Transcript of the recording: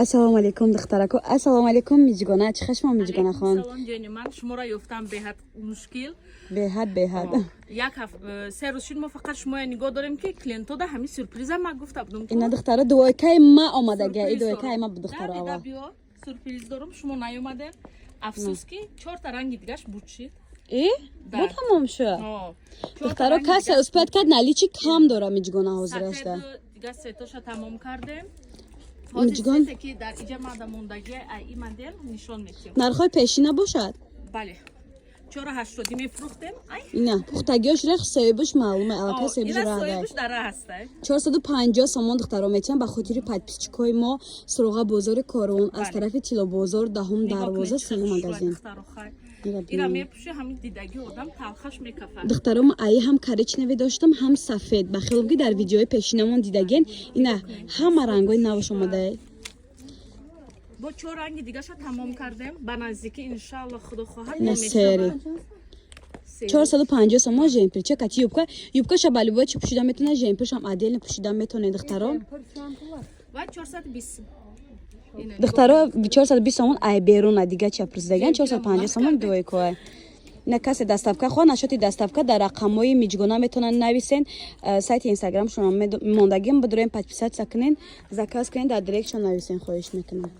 Ассалому алейкум духтарако. Ассалому алейкум миҷгона. Чӣ хашмо миҷгона хон? Салом ҷони ман, шуморо ёфтам беҳад мушкил. Беҳад. Як се рӯз шуд мо фақат шуморо нигоҳ дорем ки клиентода ҳамин сюрприза ман гуфта будам. Ина духтара дуойкаи ма омадага. И дуойкаи ма духтара ава. Сюрприз дорум, шумо наёмадем. Афсус ки 4 та ранги дигаш буд шид. Бо тамом шуд. Духтара каса успеет кард наличи кам дора миҷгона ҳозир аста. Дигаш сетоша тамом кардем. Миҷгон ки дар иҷа мада мондаги ай модел нишон метем. нархои пешина бошад? Бале. 480 мефрухтем. Ина пухтагиёш рех соҳибуш маълуме алака соҳибуш раҳ дай. Соҳибуш дар раҳ аст. 450 сомон духтаро метиҳам ба хотири подписчикои мо Суруға бозори Корон аз тарафи Тилобозор даҳум дарвоза сеюм магазин. Ира мепуши ҳамин дидаги одам талхаш мекафад. Духтаром аи ҳам коричневе доштам, ҳам сафед. Ба хеловги дар видеои пешинамон дидаген, ина ҳама рангои навш омадаe. Бо 4 ранги дигаша тамом кардем. Ба наздики иншаллоҳ худо хоҳад На сери 450 сомон жемпир. Чекати юбка шабалиба чи пушида метона, жемпирш ҳам отдельно пушида метонед духтаром. Ва 420. Духтаро 420 сомон ай беруна дига чапрздаган 450 сомон дуойкоа. Ина касе даставка хо нашоти даставка дар рақамои миҷгона метонан нависен. Сайти инстаграм шумо мондагим бидурем подписатсия кунен, заказ кунен, дар директшон нависен, хоҳиш мекунам.